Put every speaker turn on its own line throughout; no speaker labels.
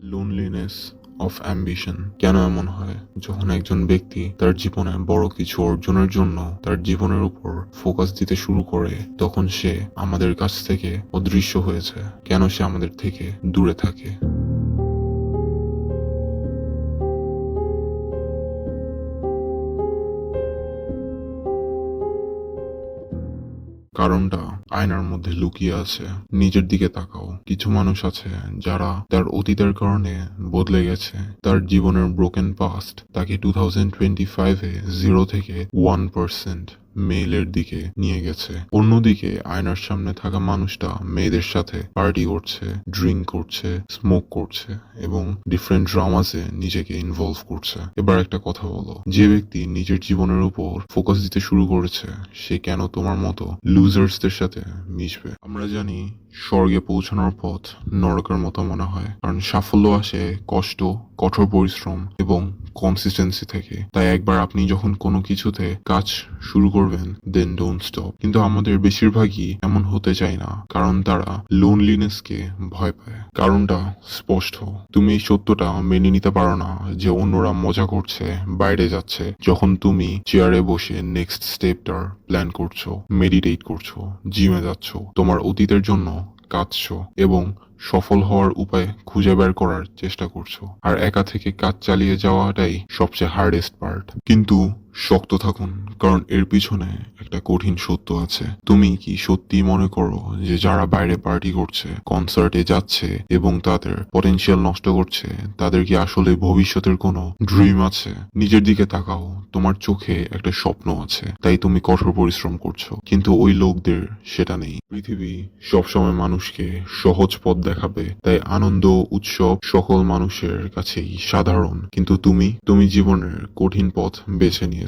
Loneliness of ambition কেন এমন হয় যখন একজন ব্যক্তি তার জীবনে বড় কিছু অর্জনের জন্য তার জীবনের উপর ফোকাস দিতে শুরু করে তখন সে আমাদের কাছ থেকে অদৃশ্য হয়েছে, কেন সে আমাদের থেকে দূরে থাকে। কারণটা আয়নার মধ্যে লুকিয়ে আছে। নিজের দিকে তাকাও। কিছু মানুষ আছে যারা তার অতীতের কারণে বদলে গেছে। তার জীবনের ব্রোকেন পাস্ট তাকে 2025-এ 0 থেকে 1% মেইলের দিকে নিয়ে গেছে। অন্যদিকে আয়নার সামনে থাকা মানুষটা মেয়েদের সাথে পার্টি করছে, ড্রিঙ্ক করছে, স্মোক করছে এবং ডিফারেন্ট ড্রামাসে নিজেকে ইনভলভ করছে। এবার একটা কথা বলো, যে ব্যক্তি নিজের জীবনের উপর ফোকাস দিতে শুরু করেছে সে কেন তোমার মতো লুজার্সদের সাথে মিশবে? আমরা জানি স্বর্গে পৌঁছানোর পথ নরকের মতো মনে হয়, কারণ সাফল্য আসে কষ্ট, কঠোর পরিশ্রম এবং কনসিস্টেন্সি থেকে। তাই একবার আপনি যখন কোনো কিছুতে কাজ শুরু করবেন দেন ডোন্ট স্টপ। কিন্তু আমাদের বেশিরভাগই এমন হতে চায় না, কারণ তারা লোনলিনেসকে ভয় পায়। কারণটা স্পষ্ট, তুমি এই সত্যটা মেনে নিতে পারো না যে অন্যরা মজা করছে, বাইরে যাচ্ছে, যখন তুমি চেয়ারে বসে নেক্সট স্টেপটার প্ল্যান করছো, মেডিটেট করছো, জিমে যাচ্ছ, তোমার অতীতের জন্য কাঁদছো এবং সফল হওয়ার উপায় খুঁজে বের করার চেষ্টা করছো। আর একা থেকে কাজ চালিয়ে যাওয়াটাই সবচেয়ে হার্ডেস্ট পার্ট। কিন্তু শক্ত থাকুন, কারণ এর পিছনে একটা কঠিন সত্য আছে। তুমি কি সত্যি মনে করো যে যারা বাইরে পার্টি করছে, কনসার্টে যাচ্ছে এবং তাদের পটেনশিয়াল নষ্ট করছে, তাদের কি আসলে ভবিষ্যতের কোনো ড্রিম আছে? নিজের দিকে তাকাও, তোমার চোখে একটা স্বপ্ন আছে, তাই তুমি কঠোর পরিশ্রম করছো, কিন্তু ওই লোকদের সেটা নেই। পৃথিবী সবসময় মানুষকে সহজ পথ দেখাবে, তাই আনন্দ উৎসব সকল মানুষের কাছেই সাধারণ, কিন্তু তুমি জীবনের কঠিন পথ বেছে নিয়েছো।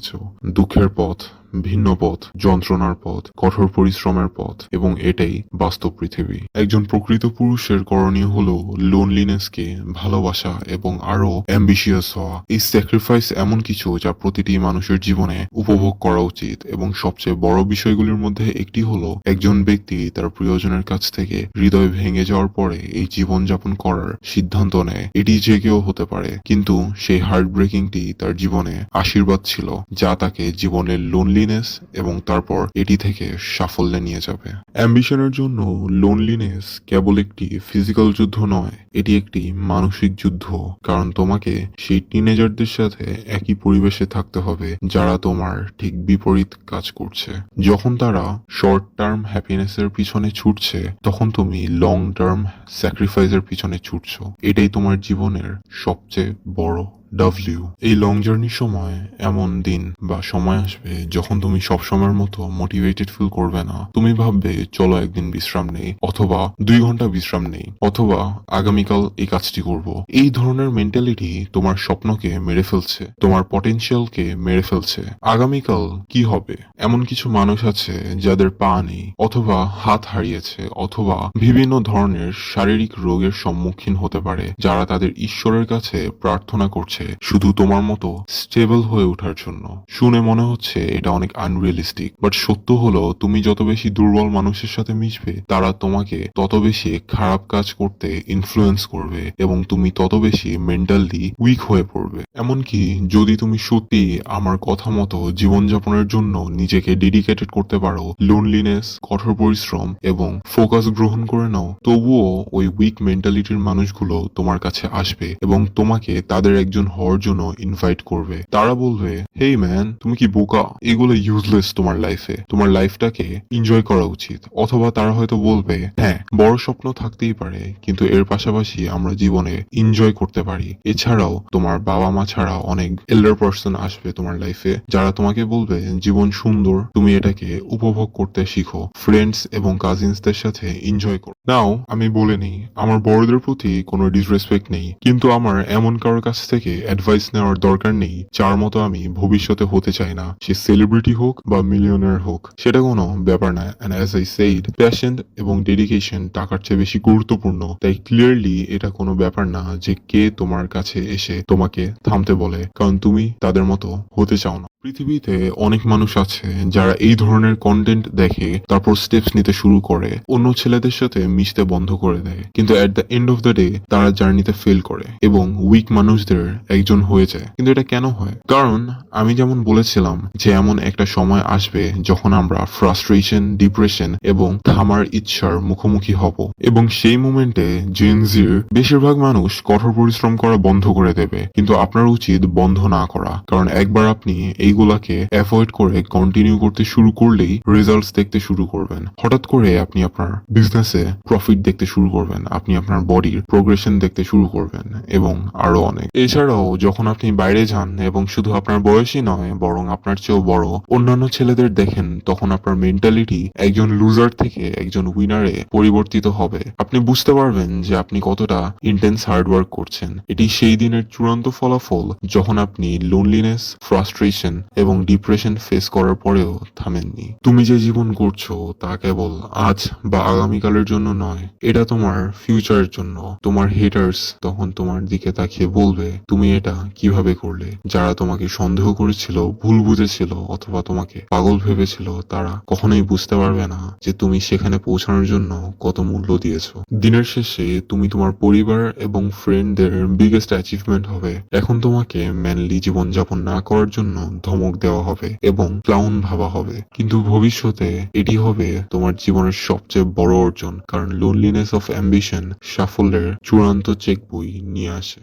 দুঃখের পথ, ভিন্ন পথ, যন্ত্রণার পথ, কঠোর পরিশ্রমের পথ, এবং এটাই বাস্তব পৃথিবী। একজন প্রকৃত পুরুষের করণীয় হলো লোনলিনেসকে ভালোবাসা এবং আরো অ্যাম্বিশিয়াস হওয়া। এই স্যাক্রিফাইস এমন কিছু যা প্রতিটি মানুষের জীবনে উপভোগ করা উচিত, এবং সবচেয়ে বড় বিষয়গুলির মধ্যে একটি হলো একজন ব্যক্তি তার প্রিয়জনের কাছ থেকে হৃদয় ভেঙে যাওয়ার পরে এই জীবন যাপন করার সিদ্ধান্ত নেয়। এটি যে কেউ হতে পারে, কিন্তু সেই হার্ট ব্রেকিংটি তার জীবনে আশীর্বাদ ছিল, যা তাকে জীবনের লোনলিনেস এবং তারপর এটি থেকে সাফল্যে নিয়ে যাবে। অ্যাম্বিশনের জন্য লোনলিনেস কেবল একটি ফিজিক্যাল যুদ্ধ নয়, এটি একটি মানসিক যুদ্ধ, কারণ তোমাকে সেই টিনেজারদের সাথে একই পরিবেশে থাকতে হবে যারা তোমার ঠিক বিপরীত কাজ করছে। যখন তারা শর্ট টার্ম হ্যাপিনেসের পিছনে ছুটছে, তখন তুমি লং টার্ম স্যাক্রিফাইসের পিছনে ছুটছো। এটাই তোমার জীবনের সবচেয়ে বড় ডাব্লিউ। এই লং জার্নির সময় এমন দিন বা সময় আসবে যখন তুমি সবসময়ের মতো মোটিভেটেড ফিল করবে না। তুমি ভাববে চলো একদিন বিশ্রাম নেই, অথবা 2 ঘন্টা বিশ্রাম নেই, অথবা আগামীকাল এই কাজটি করব। এই ধরনের মেন্টালিটি তোমার স্বপ্নকে মেরে ফেলছে, তোমার পটেনশিয়ালকে মেরে ফেলছে। আগামীকাল কি হবে? এমন কিছু মানুষ আছে যাদের পা নেই, অথবা হাত হারিয়েছে, অথবা বিভিন্ন ধরনের শারীরিক রোগের সম্মুখীন হতে পারে, যারা তাদের ঈশ্বরের কাছে প্রার্থনা করছে শুধু তোমার মতো স্টেবল হয়ে ওঠার জন্য। শুনে মনে হচ্ছে এটা অনেক আনরিয়েলিস্টিক, বাট সত্য হলো তুমি যত বেশি দুর্বল মানুষের সাথে মিশবে, তারা তোমাকে তত বেশি খারাপ কাজ করতে ইনফ্লুয়েন্স করবে এবং তুমি তত বেশি মেন্টালি উইক হয়ে পড়বে। এমনকি যদি তুমি সত্যি আমার কথা মতো জীবনযাপনের জন্য নিজেকে ডেডিকেটেড করতে পারো, লোনলিনেস, কঠোর পরিশ্রম এবং ফোকাস গ্রহণ করে নাও, তবুও ওই উইক মেন্টালিটির মানুষগুলো তোমার কাছে আসবে এবং তোমাকে তাদের একজন হওয়ার জন্য ইনভাইট করবে। তারা বলবে, হেই ম্যান, তুমি কি বোকা? এগুলো ইউজলেস তোমার লাইফে, তোমার লাইফটাকে এনজয় করা উচিত। অথবা তারা হয়তো বলবে, হ্যাঁ, বড় স্বপ্ন থাকতেই পারে, কিন্তু এর পাশাপাশি আমরা জীবনে এনজয় করতে পারি। এছাড়াও তোমার বাবা মা ছাড়া অনেক এল্ডার পার্সন আসবে তোমার লাইফে, যারা তোমাকে বলবে জীবন সুন্দর, তুমি এটাকে উপভোগ করতে শিখো, ফ্রেন্ডস এবং কাজিনসদের সাথে এনজয় করো। নাও আমি বলে নেই, আমার বড়দের প্রতি কোনো ডিসরেসপেক্ট নেই, কিন্তু আমার এমন কারোর কাছ থেকে অ্যাডভাইস নেওয়ার দরকার নেই যার মতো আমি ভবিষ্যতে হতে চাই না। সে সেলিব্রিটি হোক বা মিলিয়নার হোক, সেটা কোনো ব্যাপার না। And as I said, passion এবং ডেডিকেশন টাকার চেয়ে বেশি গুরুত্বপূর্ণ। তাই ক্লিয়ারলি এটা কোনো ব্যাপার না যে কে তোমার কাছে এসে তোমাকে থামতে বলে, কারণ তুমি তাদের মতো হতে চাও না। পৃথিবীতে অনেক মানুষ আছে যারা এই ধরনের কন্টেন্ট দেখে তারপর স্টেপস নিতে শুরু করে, অন্য ছেলেদের সাথে মিশতে বন্ধ করে দেয়, কিন্তু at the end of the day তারা জার্নিতে ফেল করে এবং উইক মানুষদের একজন হয়ে যায়। কিন্তু এটা কেন হয়? কারণ আমি যেমন বলেছিলাম যে এমন একটা সময় আসবে যখন আমরা ফ্রাস্ট্রেশন, ডিপ্রেশন এবং থামার ইচ্ছার মুখোমুখি হব, এবং সেই মোমেন্টে জেনজির বেশিরভাগ মানুষ কঠোর পরিশ্রম করা বন্ধ করে দেবে। কিন্তু আপনার উচিত বন্ধ না করা, কারণ একবার আপনি এইগুলাকে অ্যাভয়েড করে কন্টিনিউ করতে শুরু করলেই রেজাল্টস দেখতে শুরু করবেন। হঠাৎ করে আপনি আপনার বিজনেসে প্রফিট দেখতে শুরু করবেন, আপনি আপনার বডির প্রোগ্রেশন দেখতে শুরু করবেন এবং আরো অনেক। এছাড়াও যখন আপনি বাইরে যান এবং শুধু আপনার বয়সই নয় বরং আপনার চেয়েও বড় অন্যান্য ছেলেদের দেখেন, তখন আপনার মেন্টালিটি একজন লুজার থেকে একজন উইনারে পরিবর্তিত হবে। আপনি বুঝতে পারবেন যে আপনি কতটা ইন্টেন্স হার্ডওয়ার্ক করছেন। এটি সেই দিনের চূড়ান্ত ফলাফল যখন আপনি লোনলিনেস, ফ্রাস্ট্রেশন এবং ডিপ্রেশন ফেস করার পরেও থামেননি। তুমি যে জীবন করছো তা কেবল আজ বা আগামীকালের জন্য নয়, এটা তোমার ফিউচারের জন্য। তোমার হেটার্স তখন তোমার দিকে তাকিয়ে বলবে তুমি এটা কিভাবে করলে। যারা তোমাকে সন্দেহ করেছিল, ভুল বুঝেছিল অথবা তোমাকে পাগল ভেবেছিল, তারা কখনোই বুঝতে পারবে না যে তুমি সেখানে পৌঁছানোর জন্য কত মূল্য দিয়েছো। দিনের শেষে তুমি তোমার পরিবার এবং ফ্রেন্ডদের বিগেস্ট অ্যাচিভমেন্ট হবে। এখন তোমাকে ম্যানলি জীবনযাপন না করার জন্য ধমক দেওয়া হবে এবং ক্লাউন ভাবা হবে, কিন্তু ভবিষ্যতে এটি হবে তোমার জীবনের সবচেয়ে বড় অর্জন, কারণ লোনলিনেস অফ অ্যাম্বিশন সাফল্যের চূড়ান্ত চেক বই নিয়ে আসে।